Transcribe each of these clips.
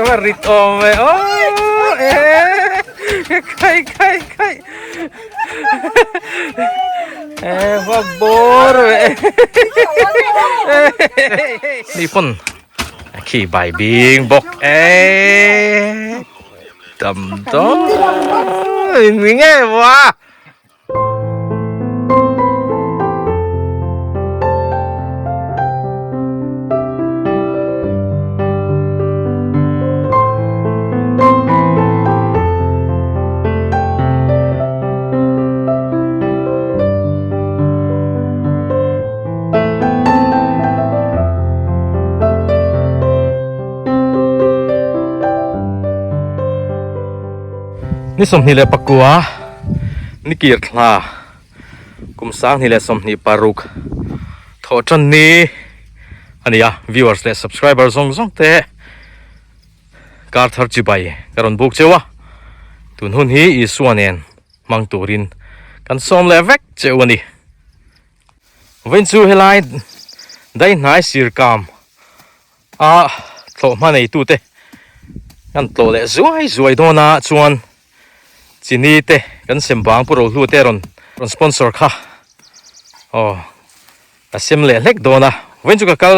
ว่าริดอมไปโอ้ใครว่าโบร์นี่ปุ่นขี่ใบบิงบอกดำต้นนี่ไงวะนี่สมนี่แหละปะกัวนี่เกียร์คลากุมสร้างนี่แหละสมนี่ปารุกทอจันนี้อันนี้viewers และ subscribers ซงเตะการทัดจีบไปการบุกเจ้าวะตุนหุ่นฮีอีส่วนเองมังตูรินกันสมเลเวกเจ้าวันนี้วันจู่เฮลัยได้นายสิรกามโตมาในตู้เตะกันโตเลยสวยโดนชวนจีนี่เตะกันเสมบังปุโรลูเตรอนสปอนเซอร์ค่ะแต่เสมเล็กโดนะเว้นจุกกัล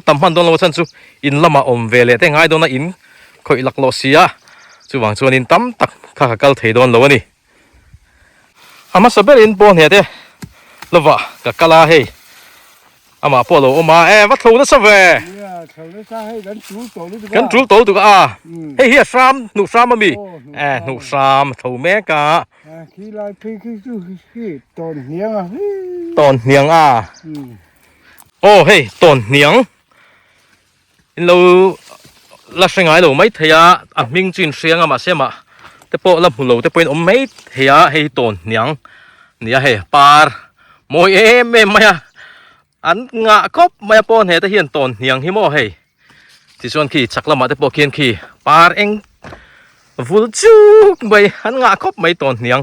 ตั้มมันโดนเราฉันจูอินละมาอมเวเลเตง่ายโดนะอินคอยหลักโลเซียจูวังชวนอินตั้มตักข้ากัลเทโดนเราวะนี่อามาสเบรินปอนเฮเตละวะกักลาเฮอามาปอโลอมาวัดทูนั่นสเวกันจูโตตุกเฮียฟรามหนูฟรามมามีหนูฟรามถูเมกะขี้ลายขี้ต้นเนียงโอ้เฮ้ต้นเนียงเราลักษณะเราไม่เทียมิงจินเสียงมาเสียมาแต่พอเราเราแต่เป็นไม่เทียให้ต้นเนียงเนี่ยเฮ้ปาร์โมยไม่อันงะคบไม่ปนเหตุเฮียนต้นเนียงฮิโมเฮ้ที่ส่วนขี้ชักละมาแต่พอเขียนขี้ปาร์เองฟูจูกไปอันงะคบไม่ต้นเนียง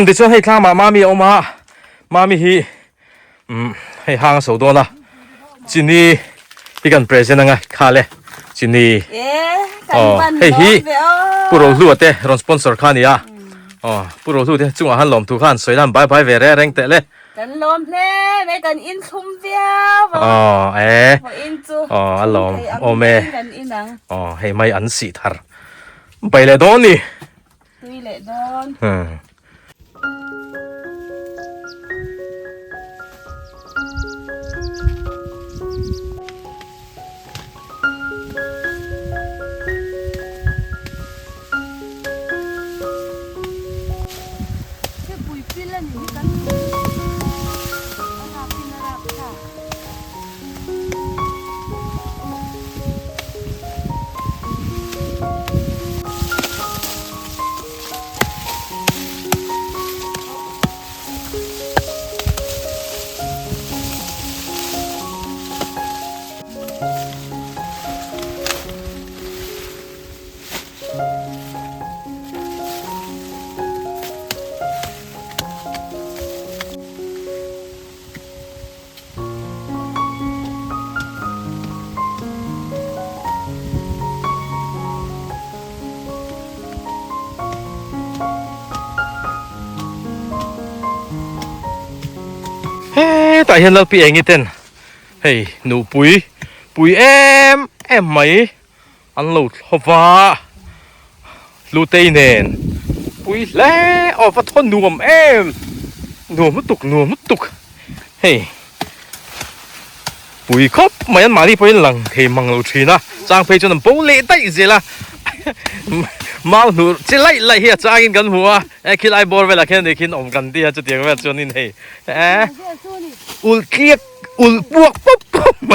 ที่ส่วนให้ข้ามามีออกมามีฮีให้ห่างสูดนะจีนี่ที่กันเปรสยังไงข้าเลยจีนี่ให้ฮีผู้รู้รู้เตะรอนสปอนเซอร์ข้านี่ผู้รู้รู้เตะจุงอาหารหลอมทุกขันสวยนั่นไปเวรแรงเตะเลยกันลมเพลไม่กันอินทุ่มเดียวอินจูอารมณ์เมกันอินหนังให้ไม่อันสีทาร์ไปเลยโดนนี่ตุยเลยโดนแต่เห็นเราเปลี่ยนงี้เต้นเฮ้ยหนูปุ๋ยเอ็มไหมอันหลุดหัวลูเตนเนนปุ๋ยแล้วออกมาทนหนุ่มหนุ่มมุตุกเฮ้ยปุ๋ยครบไม่ยันมาที่ปุ๋ยหลังเฮมังลูชีนะจางเพจจนโป๊เละได้เสียละมาหนูจะไล่เฮียจ้ากินกันหัวคิดไอ้บอลเวลาแค่ได้กินอมกันดีจะเตียงเวลาจนนี่เฮ้อุลเคียกอุลพวกปุ๊บไหม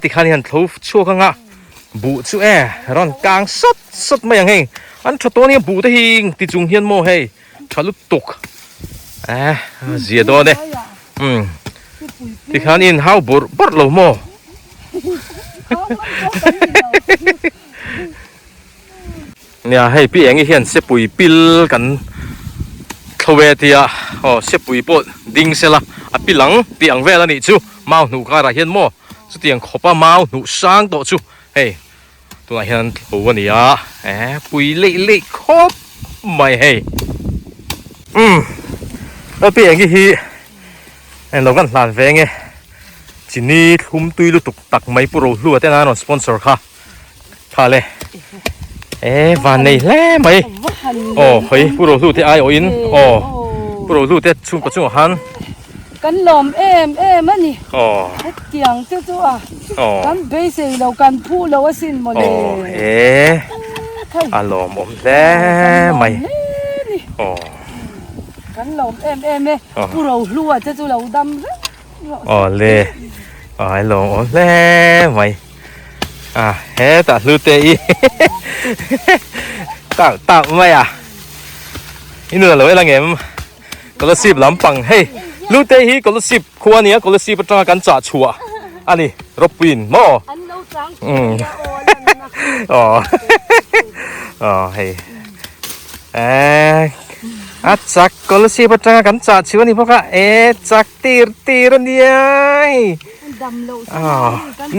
ติขันยันทูชั่วข้างอ่ะบุชั่วร้อนกลางสดไม่ยังเฮงอันชัดตัวนี้บุได้หิงติจุงเฮียนโมเฮชัดลุตุกเสียดอเนี่ยติขันยินฮาวบดโลโมเนี่ยให้พี่เองเห็นเสปุยปิลกันทเวทีเสปุยปดดิ้งเสละปิหลังปีอังเวลนี่จู mau nu ka ra hian mo chu tiang khopa mau nu sang to chu hey tuna hian lo ania pui le khop mai hey ở biển cái hi anh lâu gần làm về nghe chỉ ni thum tui lu tục tắc mấy pro lu tên nó sponsor kha lệ và này lẽ mày hey pro lu thì ai ở in pro lu thì chung có chung hanกันลมมันนี่เตียงเจ้าตัวกันเบสเรากันพูเราว่าสินหมดเลยอารมณ์ผมแล้ไม่กันลมเนี่ยพูเราลัวเจ้าตัวเราดำเลยอารมณ์ผมแล้วไม่แต่ลูเตอีตักไม่นี่เหนื่อยเลยละเงี้ยก็เลยสิบลำปังเฮ้ลูเตฮีก็เลยสิบคัวเนี้ยก็เลยสิบประจังกันจ่าชัวอันนี้รบวินโม่เฮ้จักก็เลยสิบประจังกันจ่าชัวนี่พวกจักตีรเนี่ย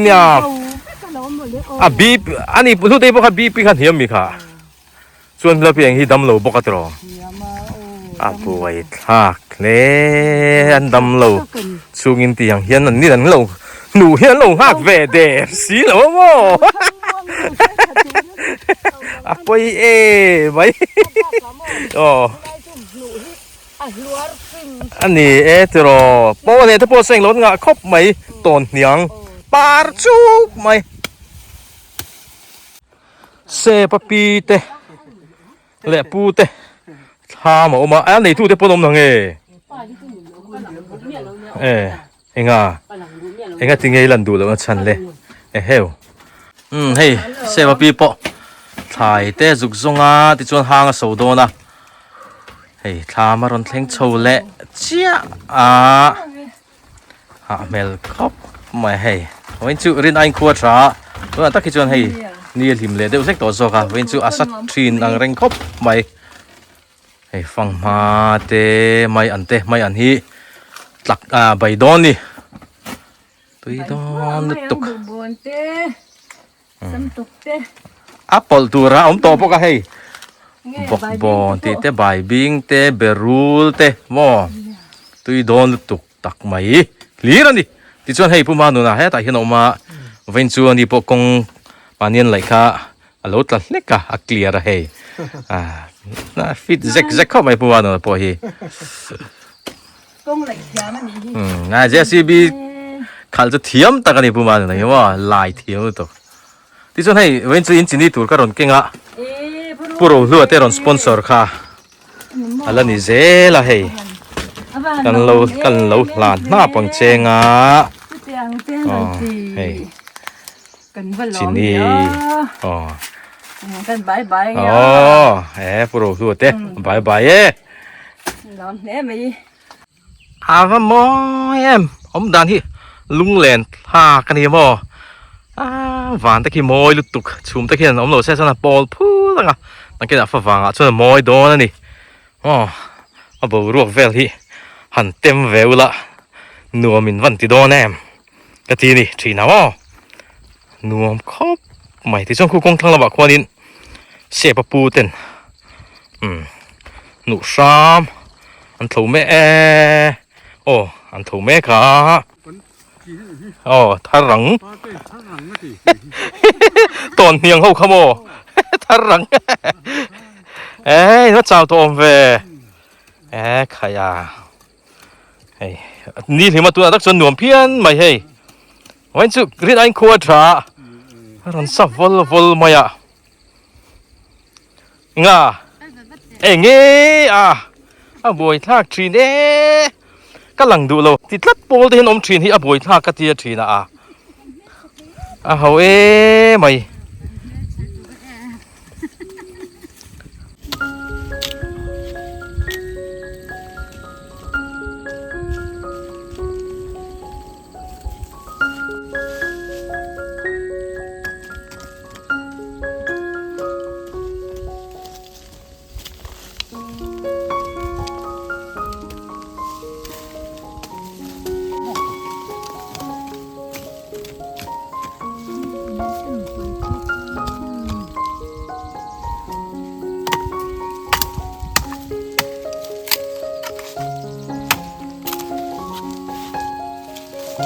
เนี่ยบีอันนี้ลูเตพวกบีปีกันเหี้ยมีค่ะส่วนเราเพียงที่ดำโลบกตรอป่วยทักเลยอันดำโลช่วงอินเตียงเฮียนนี่นั่นโลหนูเฮียนโลหักเวเดสีเหลวมั้งป่วยไม่อันนี้ตรอเพราะว่าเนี่ยถ้าพอเสียงรถงะครบไหมต้นเหนียงปาร์จุกไหมเซปปีเตเละปูเตทำออกมาอันนี้ทูเตปนมนังเอ็งจริงไงลันดูแล้วมันชันเลยเฮ้ยเฮ้ยเซปปีปอถ่ายเตจุกซงที่จวนหางโซโดนะเฮ้ยทำมารอนเทงโชว์เละเจ้าเมลครับไม่เฮ้ยวันจุรินไอขวดช้าวันตักที่จวนเฮ้ยนี่ลิมเลยเดี๋ยวเซ็กตัวโซค่ะวันจุอาศัยทรีนอังเร่งครบไม่ให้ฟังมาเตไม่อันเตไม่อันฮีหลักใบดอนนี่ตุยดอนตุกอัปเปิลตัวระอมโตปกให้บอกบอนเตใบบิงเตเบรูลเตมอตุยดอนตุกตักไม่ลีรันดิที่ชวนให้ผู้มาหนุนให้แต่เห็นออกมาเว้นชวนนี่ปกงปานีนไหลค่ะอารมณ์เล็กค่ะเคลียร์ให้น่าฟิตเซ็กเข้าไปผู้ว่าหนูพอฮีน่าจะสิบีขันจะเทียมตะกันนี่ผู้ว่าหนูนะว่าลายเทียมตัวที่ส่วนให้เว้นจะอินจินีตัวก็รอนเก่งอ่ะผู้รู้เรื่องแต่รอนสปอนเซอร์ค่ะอะไรนี่เจ้ละเฮ้กันเราหลานหน้าปังเจงอ่ะเฮ้จินีกันบายบายโปรดูเต้บายบายลองเนี่ยมีว่าโมอมดันที่ลุงเล่นพากันนี่โมหวานตะกี้โมยลุตุกชุมตะกี้อมโลเซสนาบอลพูดงะตะกี้ฝรั่งชวนโมยโดนนี่บรวกเวลที่หันเต็มเวลละนัวมินวันที่โดนแนมกะทีนี่ทีน่ะนัวครบไม่ที่ช่วงคู่กงทั้งระบาดควานินเสียบปูเต็นหนูชามอันถูแม่อันถูแม่ค่ะทารังตอนเนียงเขาขโมทารังแล้วเจ้าตัวอมเวขยานี่ถึงมาตัวตักส่วนหนุ่มเพี้ยนไม่ให้วันศุกร์รีดไอ้ขวดช้ารันสับวอลมาอ่ะง่าเงี้ยบอยทากทรีนก็หลังดูเราติดลัดโปลที่นมทรีนที่บอยทากกะเทียทรีนะเขาไม่ อั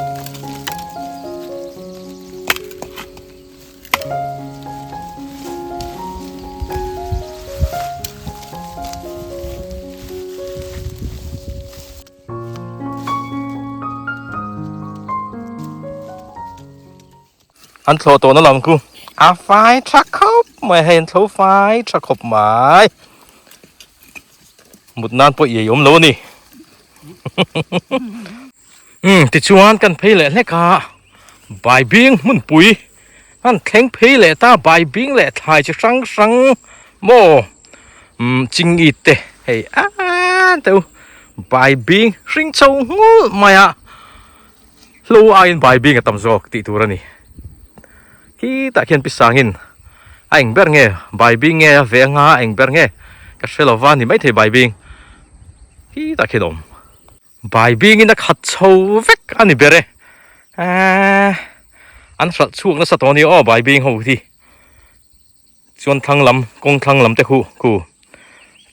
นโทตัวนั่นหรอกูไฟชักคบไม่เห็นโทไฟชักคบหมายหมดนานปวดเยี่ยมแล้วนี่ ติดชวนกันเพลเลยกะใบบิงมุนปุ๋ยอันแข็งเพลเลยตาใบบิงเลยถ่ายจะสังโมจริงอีเตะเฮ้ยเดี๋ยวใบบิงสิงโตงูมาอะลูกไอ้ใบบิงกับตำจอกติดตัวนี่ kita kian pisangin anh ber nghe bài bing nghe về nga anh ber nghe cái xe lò van thì mấy thầy bài bing kita kian om bài bing in nó khát sâu vét anh đi bere anh sát chuông nó sát tao ni bài bing hậu thì chuan thăng lắm công thăng lắm te khu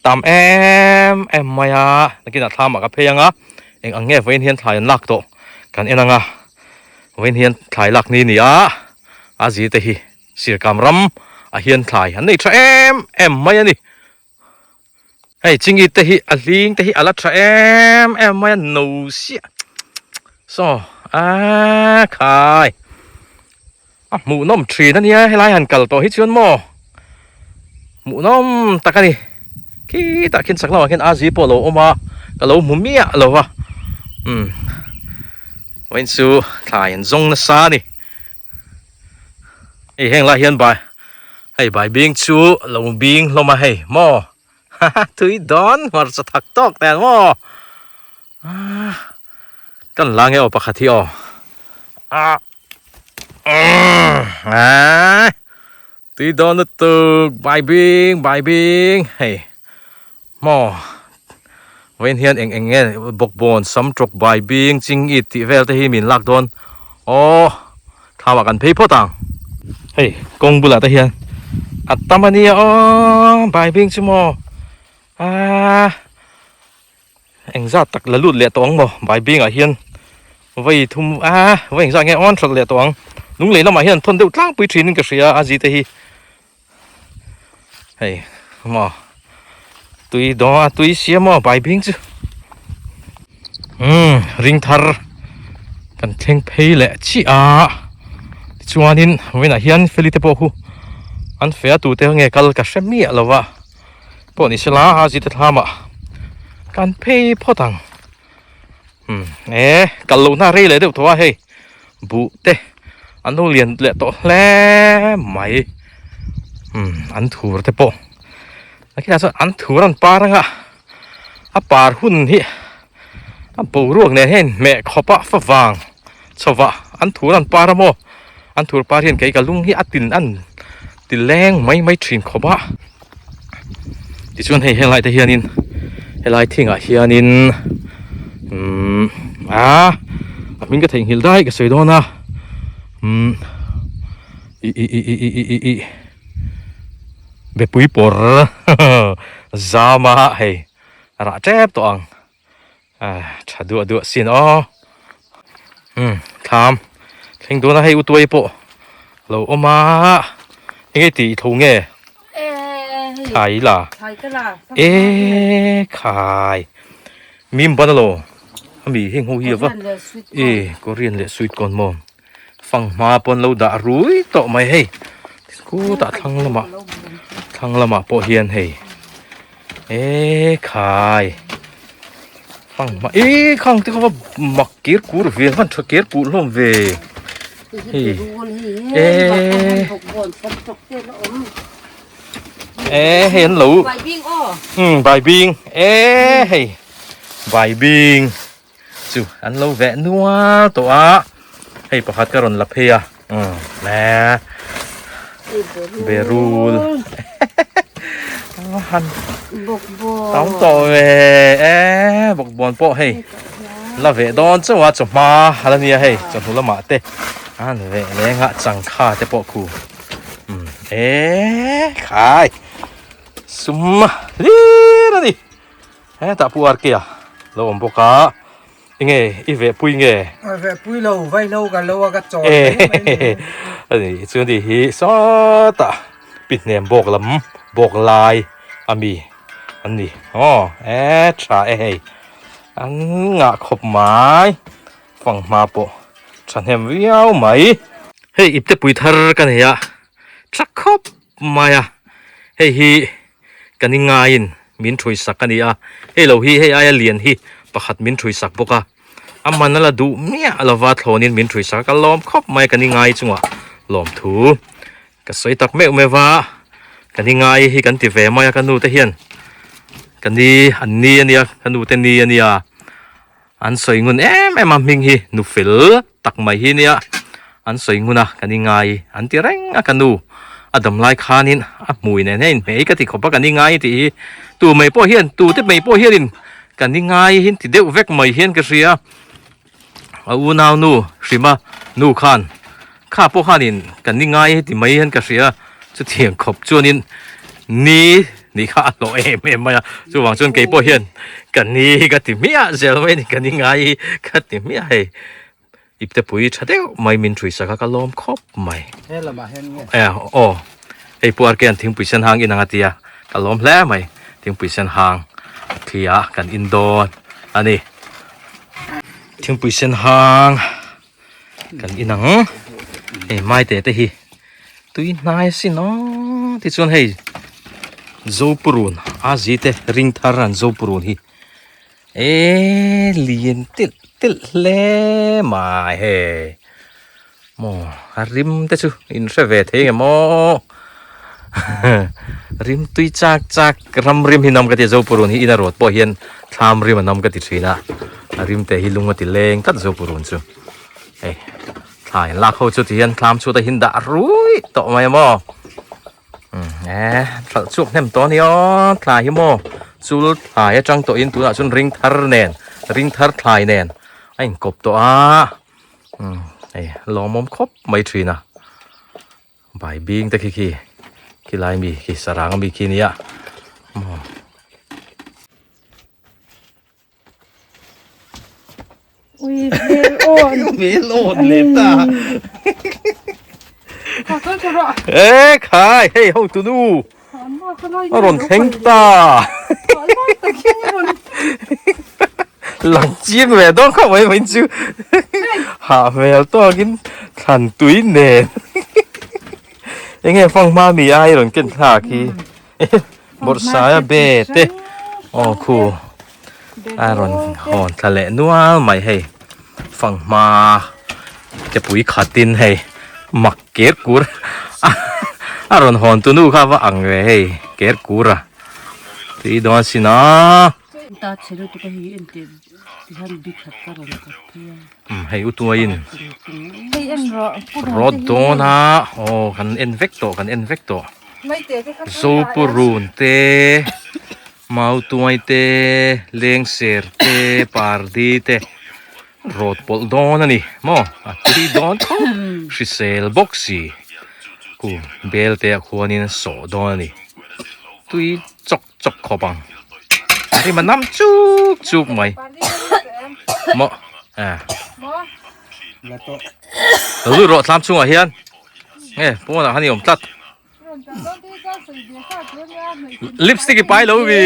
tam em maya nó kia là tham mà cái phê nga anh nghe với hiền thái lạc to kan em nga với hiền thái lạc ni à gì thế hi sir cam ram hiền thái anh này cho em mày anh hey chính ý thế hi linh thế hi ala cho em mày nấu xia so khai mũ nôm trìนั่นเนี่ยให้ไล่หันกัลตัวให้ชวนมอหมูน้อมตะกันนี่ขี้ตะกินสักแล้วกินอาจีโปโลออกมากะโลมุมีอะโลวะวันสู้ถ่ายจงนะซานี่ไอ้แห่งไล่เฮียนไปให้ใบบิงชูโลบิงลงมาให้มอฮ่าถุยดอนมาจะถักตอกแต่มอกันล้างให้ออกปากที่อตีดอนตึกใบบิงเฮ้ยมอเว้นเฮียนเองเงี้ยบกบอนซ้ำจกใบบิงจริงอีที่เวลที่มินลักโดนโอ้ทำกันพี่พ่อตังเฮ้ยกงบุหรี่ตะเฮียนอัตตามันนี่อ๋อใบบิงชิมอเอ็งจะตักละลุดเลี้ยตัวงบ่ใบบิงอ่ะเฮียนไว้ทุ่มไว้เอ็งจะเงี้ยอ้อนสักเลี้ยตัวงลุงเลยเรามาเฮียนทนเดือดล้างปุยทรีนึงก็เสียอาจีเตฮีเฮ้ยมอตุยดอตุยเสียมอใบบิงจูริงทาร์กันเทงเพย์แหละชีชวนนินเว้นเฮียนเฟลิเตโปคูอันเฟียตูเตงเงกัลกัชมีอะไรวะพวกนี้เสลาอาจีเตทามากันเพย์พ่อตังกัลลูน่าเร่เลยเดี๋ยวตัวเฮ้ยบุเตอันนู้นเรียนเละโตแล้วไหมอันถูรเตโปนักกีฬาอันถูรันปารังปาร์หุ่นที่ปูรวกเนี่ยเห็นแม่ขอบฟ้าฟางชาวะอันถูรันปาระโมอันถูรปาเรียนไกกับลุงที่ตินอันติแรงไม่ชินขอบที่ชวนให้เฮลัยแต่เฮียนินเฮลัยทิ้งเฮียนินมินก็ทิ้งฮิลได้ก็สวยด้วยนะเบปุยปอร์จามาเฮ้ยระเจ็บตัวชาดูสินทำทิ้งตัวนะให้อุตัวปะเราออกมายังไงตีทุ่งเงี้ยขายล่ะขายมีมบ้านเรามีเฮงหูเหี้ยวะก็เรียนเลยสุดก่อนมองฟังมาปนเราด่ารู้ต่อไม่ให้กูด่าทั้งละมาปอเฮียนให้ขายฟังมาข้างที่เขาว่ามักเกียร์กูเวียนมันชักเกียร์กูล้มเวเห็นหรือใบบิงใบบิงใบบิงจูอันเราแวะนัวตัวให้ประคัดกระรอนละเพียแม่เบรูลหันต้องต่อเบอกบอลโปให้ละเวดอนจะว่าจะมาอะไรเนี่ยให้จะหูละมาเตะเวแรงะจังค่าเตะโปคูขายซุมลีนั่นนี่ตาปูอาร์เกียเราอมโปกา nghe ít về bùi nghe về bùi lâu vay lâu cả trò anh ấy chuyện gì hi sao ta bịt nệm bọc lại ami anh đi trả anh ngã khop mái phẳng mà bộ chẳng hem viao mấy hey ít te bùi thar cái này à chắc khop mày à hey hi cái này ngain min chui sak cái này à hey lâu hi hey ai liền hi pakhat min chui sak boka aman la du mia alawa thlonin min thui sa ka lom khop mai kan ngai chunga lom thu ka soi tak me mewa kan ngai hi kan ti ve mai kan nu te hian kan ni an ni ania kan nu te ni ania an soi ngun em ming hi nu fil tak mai hi nia an soi nguna kan ngai an ti reng a kan nu adam lai khanin a mui ne nei me ka ti khopa kan ngai ti tu mai po hian tu te mai po hianin kan ngai hin ti deuh vek mai hian ka ria u nào nu shima nu khan kha po khanin kan ni ngai ti mai han ka ria chu thiang khop chuanin ni kha lo em ma chu wang chun ke po hian kan ni ka ti mia zel we ni kan ni ngai ka ti mia he ipte pui chadeu mai min thui sa ka lom khop mai thế là mà hen nghe ei puar ken thing pui sen hang inanga tia ka lom hle mai thing pui sen hang thia kan indon ani thing pui sen hang kan inang mai te hi tui nai si no ti chon hei zo purun a ji te ring tharan zo purun hi lien til le mai he mo rim te chu in se ve the mo rim tui chak ram rim hi nam ka ti zo purun hi ina rot po hian tham rim nam ka ti thina rim te hi lunga ti leng kat zo purun chu thai la kho chu ti hian tham chu ta hin da rui to mai mo thal chup nem to ni o thai hi mo chul thai chang to in tu na chun ring thar thai nen anh cop to lo mom khop mai thina bai bing ta ki lai mi ki sarang mi ki nia ui bel on le ta khai hey hong tu nu ron kheng ta lăng chiên về đó không phải mình chứ hạ về to cái thằng túi nè anh nghe phong ma mì ai rồi kinh thà khi một sáng bê tê khu ai rồi hòn thà lệ nua mày hay phong ma cái bụi khát tin hay mặc kết cú ai rồi hòn tu nu khá vợ ăn về hay kết cú ra thì đó xin nó ta chế độ cái gì em tiền thì hắn bị khát cả rồi hay u tua in hay em rod do na kan invecto zo purun te mau tuai te leng ser te pardi te rod pol don ani mo ti don shisel boxi ku bel te khuanin so don ani tui chok khobang ari manam chuk mai mo là to lu ro tham chung à hian nghe po na hani om tat lipstick pai lo mi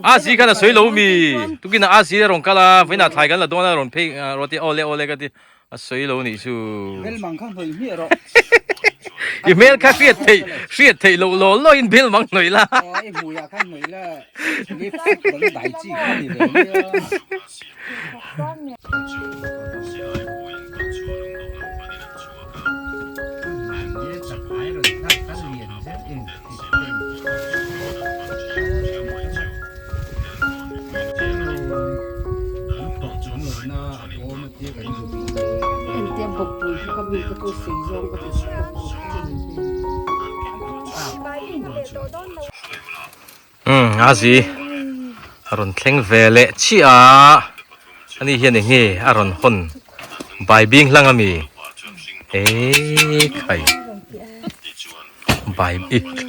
a si kana soi lo mi tu kina a si rong kala vina thai kan la don la rong pe roti ole ka ti a soi lo ni su bel mang khang thôi mi rồi email ka fiat thei lo in bill mang noi la ai mùi à khang người là đi phát cái đại chi khang gì đấy azi aron thleng vele chi a ani hian nge aron hon bai bing langami khai bai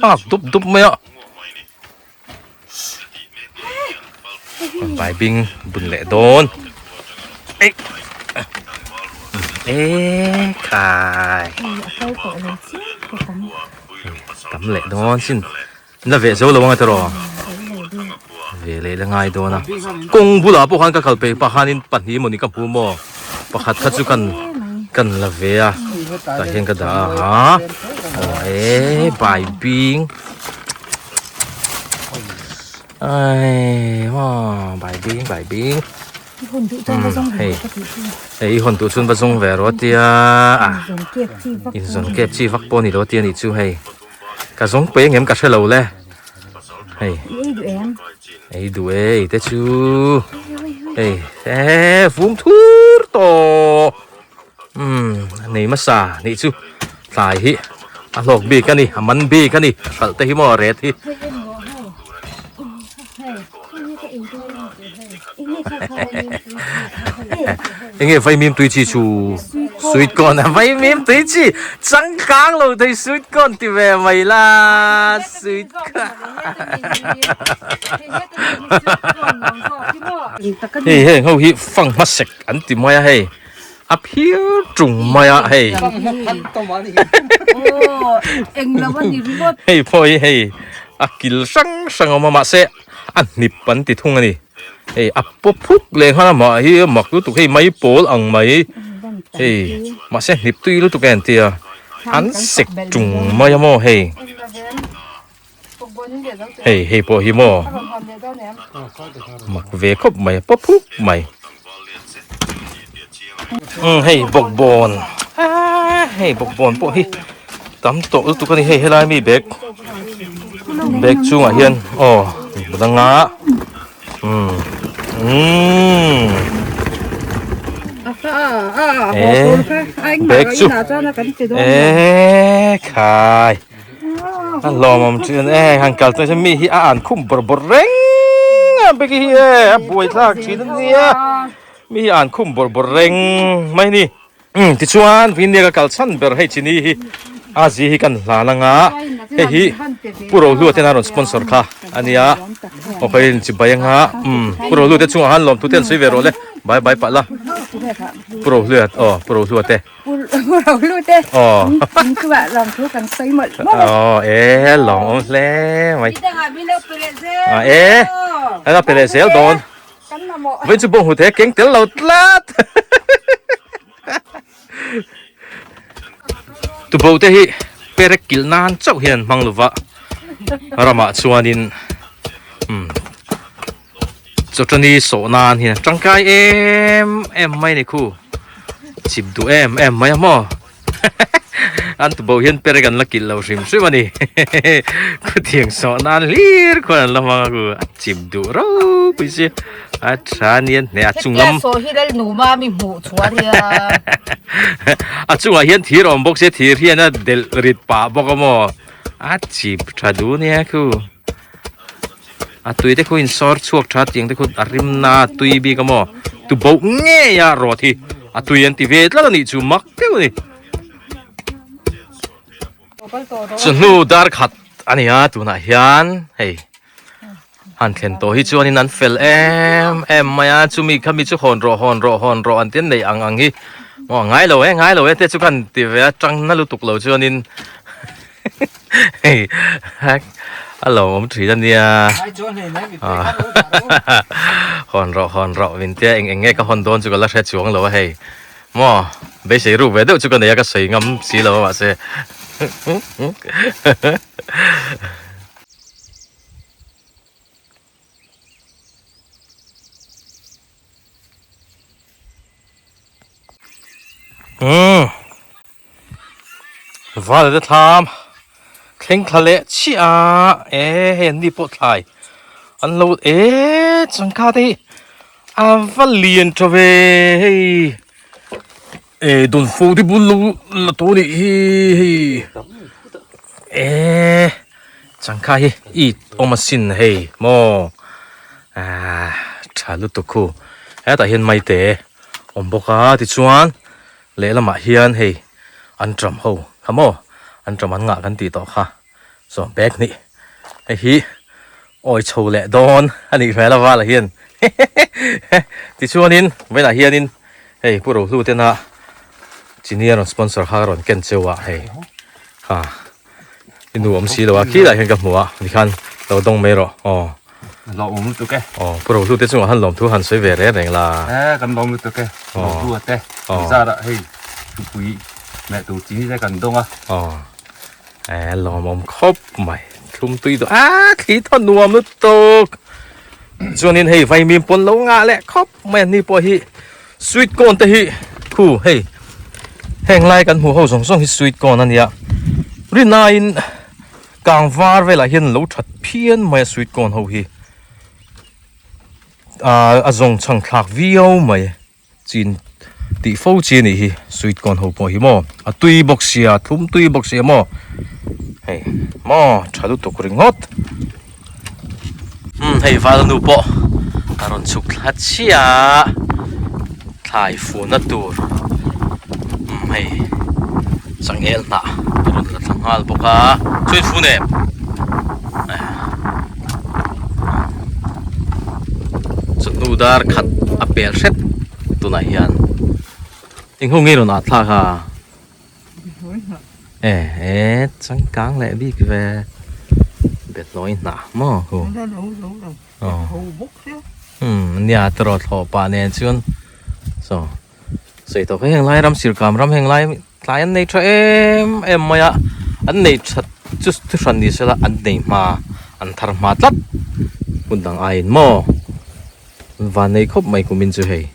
thak dup me bai bing bun le don เอ๊ะขายตำเละโดนสิน่าเวชแล้วว่าไงตัวรอเวเลยละไงโดนนะกงบุหลาพวกhanก็เข้าไปปะhaninปันนี้มันนี่กับผู้หมอปะขัดขัดจุกันละเวียแต่เห็นก็ได้ฮะโอ้ยใบบิงไอ้ว้าใบบิงเฮ้ยไอ้คนตัวชุนผสมเวรตีอ่ะอินส่วนเก็บชีฟักปนี่รถตีนี่จู่เฮ้ยกระสงเป้งเอ็มกระเชลเอาเลยเฮ้ยไอ้ดูเอ้ยเตจูเฮ้ยฟุ้งทูร์โตนี่มาซานี่จู่ตายฮิอ่ะหลอกบีกันนี่มันบีกันนี่ขัดเตหิมอเรทฮิยังไงไฟมีมตุยชีชูสวีทก่อนนะไฟมีมตุยชีจังกลางเราได้สวีทก่อนที่เวไม่ละสวีทก่อนเฮ้ยเฮ้ยเขาฮิฟังมาเสกอันที่มายเฮ้ยอภิรจุงมายเฮ้ยโอ้เอ็งแล้ววันนี้รู้ว่าเฮ้ยพ่อเฮ้ยอากิลสังออกมาเสะอันนี้ปันติทุ่งอันนี้เฮ้ยอัปปพุกเลยฮะมาเฮ้ยหมักรู้ตุกเฮ้ยไม่โปลอังไม่เฮ้ยมาเสะนิบตุยรู้ตุกแอนเตียอันเสกจุงมายโมเฮ้ยเฮ้ยเฮ้ยพ่อฮิโมหมักเวคบไม่ปะพุกไม่เฮ้ยบกบอลเฮ้ยบกบอลพวกเฮ้ยตำโตรู้ตุกอันนี้เฮ้ยเฮลายมีเบกจุงอ่ะเฮียนอ๋อบังงะเบกจุขายอันรอมันชื่อฮังกัลตัวฉันมีฮิอ่านคุ้มบรเร่งเบกฮิบวยทากชีนเนี่ยมีอ่านคุ้มบรเร่งไม่นี่ที่ชวนวินเดียกับกัลชันเบอร์ให้ชินีอาจีฮิกันลาลังะเฮ้ยผู้รู้ล้วนที่น่ารอนสปอนเซอร์ค่ะอันนี้อ่ะโอเคจิบไปยังฮะผู้รู้ล้วนที่ช่วยหันลมทุเทียนสวยเวโรเลยบายบายปะละผู้รู้ล้วนผู้รู้ล้วนเต้ผู้เรารู้เต้คือว่าลองทุกันใส่หมดลองแล้วไหมแล้วเปรเซลโดนเว้นจุบงหัวเทเก่งเต๋อเราลัดตุบเอาเตหิเปรกิลนานเจ้าเฮียนมังลุวะรามาชวนินจุดนี้โซนานเฮียจังกายเอ็มไม่เนี่ยคู่จิบดูเอ็มไม่อะมั้งอันตุบเอาเฮียนเปรกันลักกิลเราชิมช่วยมันนี่กูเถียงโซนานลีร์คนละมังกูจิบดูเราไปสิอาจารย์เนี่ยจุงลำโซฮิเดลหนูมามีหมูชัวเดียจุงเฮียนทีรอมบอกเสียทีเฮียนน่ะเดลริดป่าบอกก็มั้งจิบชาดูเนี่ยคือตุยเด็กคุณสอดช่วงชาติยังเด็กคุณอริมนาตุยบีก็มั้งตุบอกเงี้ยรอทีตุยอันที่เวทแล้วนี่จูมักเท่านี้จนูดาร์ขัดอันนี้ตุน่ะเฮียนเฮ้ยฮันเคนโตฮิจวนนี่นั่นเฟลมาจูมีขมิจูฮอนโรอันเตียนในอังฮิง่ายเลยแต่จุกันที่เวจังนั่นลุตุกเราจวนนี่เฮ้ยฮัลโหลผมถือจันเนี่ยฮอนโรวินเตียเองเงี้ยก็ฮอนโดนจุกันละแค่จวงเลยเฮ้ยมั่วเบสรู้เวเดี๋ยวจุกันเนี่ยก็สวยงามสีเลยว่าเซ่ว่าเลยทำเคร่งทะเลชี้เห็นดีปวดไหล่อันเราจังกาที่ว่าเลียนจะเวโดนฟูที่บุญละตัวนี้จังกาอีออกมาสินเฮ้ยโมชาลุตุคูแต่เห็นไม่เตะอมบอกที่ชวนเละละมาเฮียนเฮ้ยอันจำเขาขโมอันจำมันงะกันตีต่อค่ะส่วนแบกนี่ไอ้ฮีโอ้ยโชว์แหละโดนอันนี้แม่ละว่าละเฮียนที่ชวนนินเวลาเฮียนิน hey puro lu te na chinia ron sponsor ha ron ken chewa hey ha inu om si lo wa ki la hen ka muwa ni khan lo dong me ro lọ uống tụi cái puro lu te chung han lom thu han soi ve re reng la cần lọ tụi cái lọ ruột thế ra đó hey tụi quý mẹ tụi chí ra cần đông à lom om khop mày thum tui to khí thon nuam nu to cho nên hey vai mim pon lo nga le khop men ni po hi sweet corn te hi khu hey heng lai kan hu ho song song hi sweet corn ania rina in kang var ve la hian lo that phian mai sweet corn ho hi azong chang thak viau mai chin ti fo chi ni hi sweet corn ho po hi mo a tui boxia thum tui boxia mo hey mo chalu to kuring hot hey val nu po karon chuk thlat chia thai fu na tur hey changel na karon la thangal boka chuin fu ne chunu dar khat apel set tuna hian inghung ngi ron a thla ha chẳng cán lại biết về biệt lối nà mò hồ nhà trò thọ bà nè chuyên so sợi tóc hàng lai ram sir cam ram hàng lai anh này cho em mày ạ anh này thật chút thứ phần đi sẽ là anh này mà anh thằng mà lắm muốn đằng ai mò và này khóc mày của mình chưa hay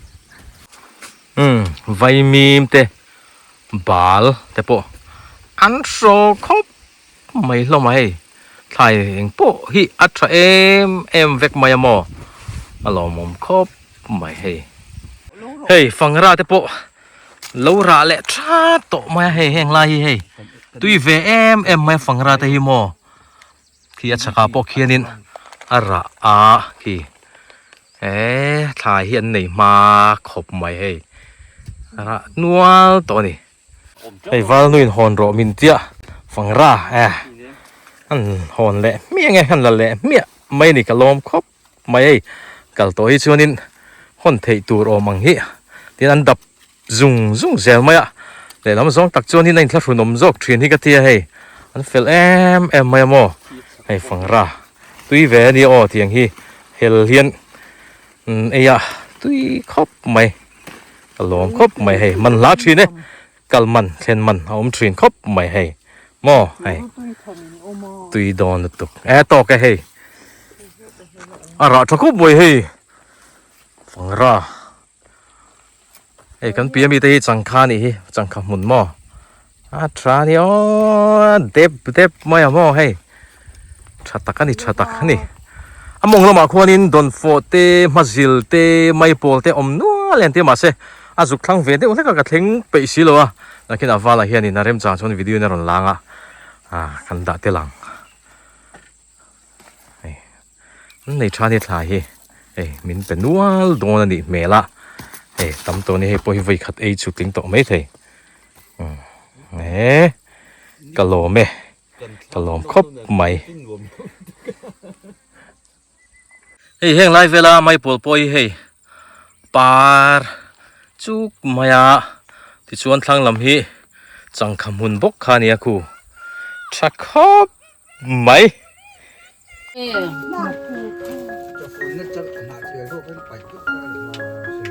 vay mìm te bal te po ăn sô khóc mày lo mày thầy anh bộ hi ăn cho em vek mày mò alo mồm khóc mày hey phăng ra thế bộ lâu ra lẹ cha tổ mày heng lai hey tuy về em mày phăng ra thế hi mò khi ăn chả bộ kia nên ara khi thầy hiện này mà khóc mày ara nual tổ này hey val nuin hòn rộ min tia phang ra anh hòn lẹ miệng nghe hắn là lẹ miệng mấy này cả lom khóc mày cả tối cho nên hòn thấy tù rộ mang hi thì anh đập dùng gel mày ạ để làm giống tắc cho nên anh thắt nôm dốc truyền hi cái tia hey anh phèn em mày mò hey phang ra tuy về đi tiếng hi hel hiền ấy tuy khóc mày cả lom khóc mày hey mình lá truyền đấy kalman khenman om trin khop mai hey mo hey tui don tuk to cái hey ara thakop boy hey phang ra hey kan pmi te chang kha ni hi chang kha mun mo tra ni dep mai mo hey chatakani among lama khwanin don fo te mazil te mai pol te om no len te ma se azuk thlang ve de ule ka thleng pe si lo a lakin avala hian in arem chang chon video na ron langa kan da te lang nei thani thla hi min penual don ani mela tam to ni he poi vai khat ei chu ting to mai thei kalom khop mai heng lai vela mai pol poi par chuk maya ti chuan thlang lam hi changkham hun bok kha nia khu tha khop mai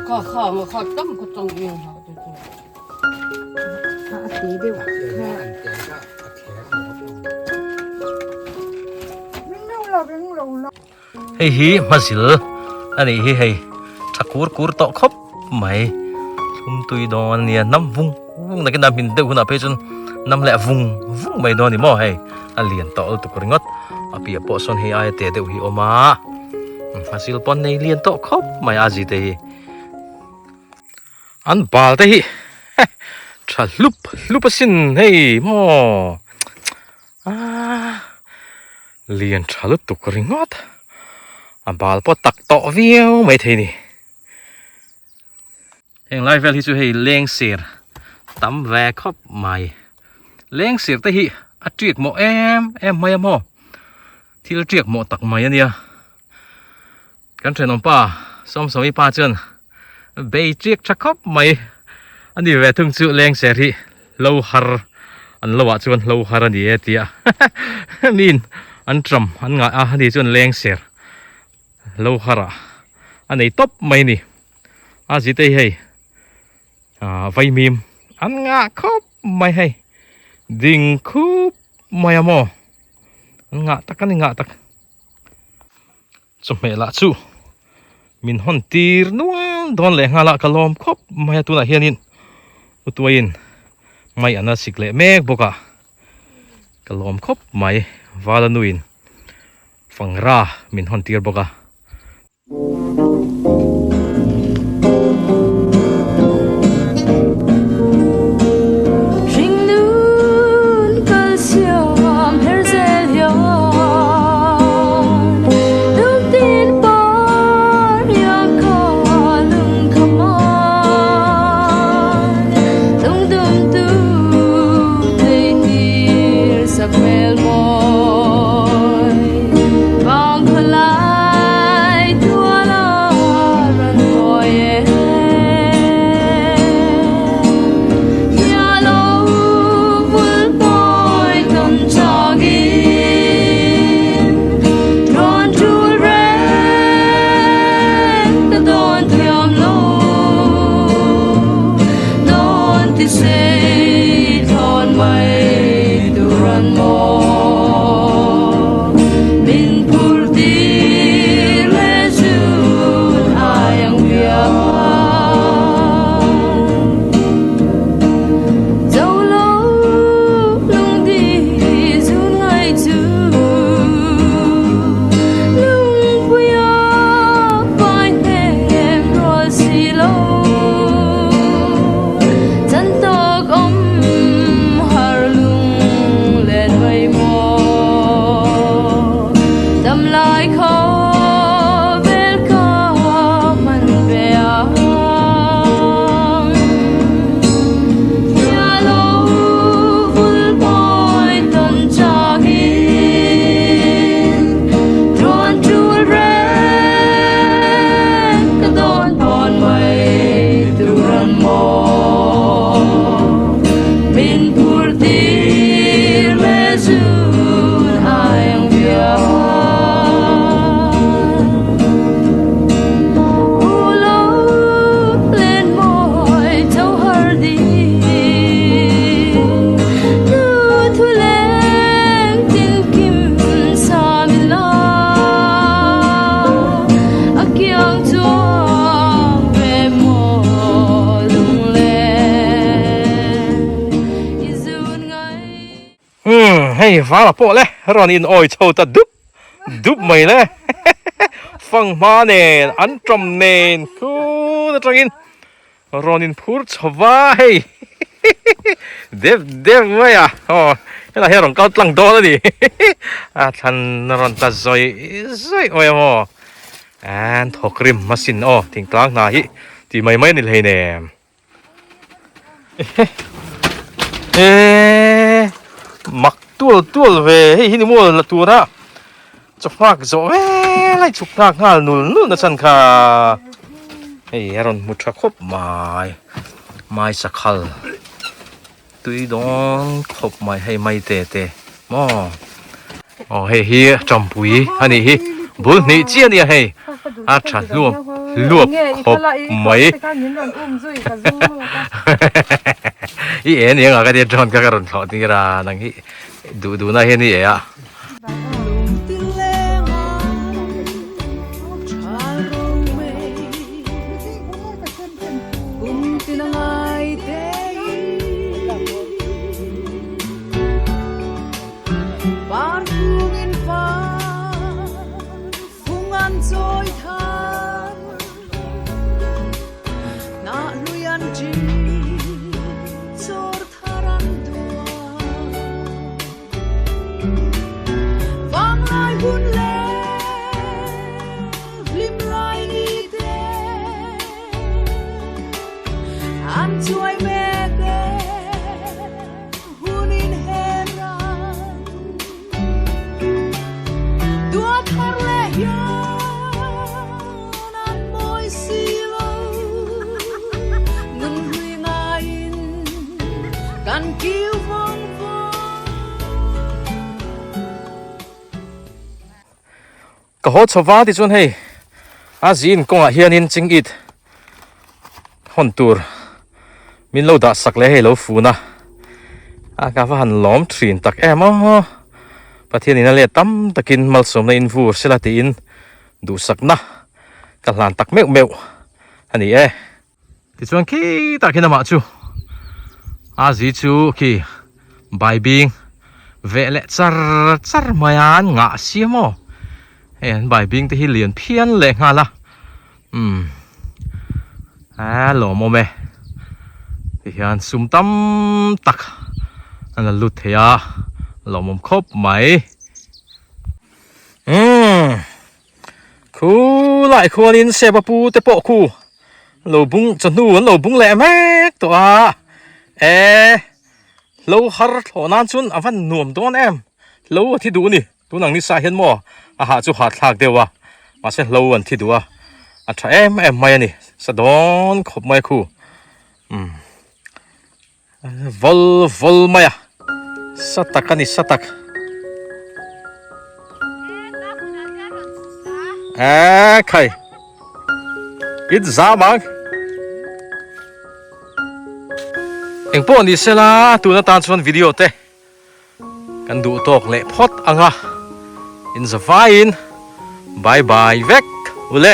khó tâm của trong yêu họ tí đi hi mazil ani hi thakur kur to khop mai tui don nia nam vung na cái nam hin de huna pe chun nam le vung mai don ni mo liền to tu kringot apia po son hi ai te de hi oma fasil pon nei liền to khop mai aji te hi an bal te hi tha lup sin mo liền tha lup tu kringot an bal po tak to viau mai the ni heng lai vel hi chu hei leng sir tam ve khop mai leng sir te hi a triek mo em mai mo thil triek mo tak mai ania kan threnom pa som i pa chen เบยเจียกชักคบไม่อันนี้เวทึงจู่แรงเสียทีโลหะอันละวะชวนโลหะนี่เอติอ่ะนี่อันจำอันงะอันนี้ชวนแรงเสียโลหะอันนี้ตบไม่นี่อาจิตให้ไฟมีมอันงะคบไม่ให้ดิ่งคุบไม่อะโมอันงะตักอันงะตักสมัยละจู่มินฮอนตีร์นัวโดนแหลงหาละกะลอมคบไม่ตัวไหนเฮียนินอุตัวอินไม่อันนั้นสิกเละเมกบกะกะลอมคบไม่วาลานุอินฟังรามินฮอนตีร์บกะ ให้ฟ้าละโปะเลยรอนอินโอยโชตะดุบไม่เลยฟังมาเนนอันจมเนนคูตะจังอินรอนอินพูดชวายเดฟไว้อ่ะโอ้ยเราเห็นรองเก้าตั้งโตแล้วดิฉันรอนตาซอยโอ้ยโมอันทอกริมมาสินโอ้ทิ้งกลางนาฮิที่ไม่นี่เลยเนี่ยมักตัวเว้ยที่นี่มัวละตัวนะจุกนักจ่อเว้ยไล่จุกนักงานุ่นนะฉันค่ะเฮ้ยรอนมุดชักคบไม่สักขัลตุยดอนคบไม่ให้ไม่เตะมออ๋อเฮ้ยจำปุยอันนี้บุญนี่เจียนี่เฮ้ยอาชันรวบคบไม่อีเอ็นยังก็ได้จอนก็กระโดดเขาที่ร้านนั่งฮีดูน่าเห็นนี่เอ๋อะ กันคิววงวง ก็ฮอตชวาที่จวนให้อาจีนกงอาเฮียนินจิงอิดฮอนตูร์มินโลดาสักเลยให้เราฟูนะอากาศหันล้อมทรีนตักอ๋อประเทศนี้นั่นแหละตั้มตะกินมัลสมในอินฟูเสลาตีนดูสักนะกันหลานตักเมวอันนี้ที่จวนขี้ตักกินมาจูอาจีจูขี้ใบบิงเวลจาร์มายันงะเสียมใบบิงที่เลียนเพี้ยนเล็กฮะละหล่อโมเมที่ยันซุ่มตั้มตักอันนั้นลุดเฮียหล่อมุมครบไหมคูไล่คูนินเซบปูเตโปคูหล่อบุ้งจนนู่นหล่อบุ้งแหลมแม็กตัวหล่อฮาร์ดหัวนั่นจุนอันหนุ่มตัวนั่นหล่อที่ดูนี่ตัวหนังนี่สายเห็นมั้งหาจูหัดหลักเดียวมาเช่นหล่ออันที่ดูอันทรไม่นี่สะดอนขบไม่คูวอลไม่สตักกันนี่สตักใครกินซาบังเอ็งพวกนี้เสละตัวนั้นตามชวนวิดีโอเต้กันดูตอกเละพอดอ่ะอินสฟายน์บายบายเวกอุเล่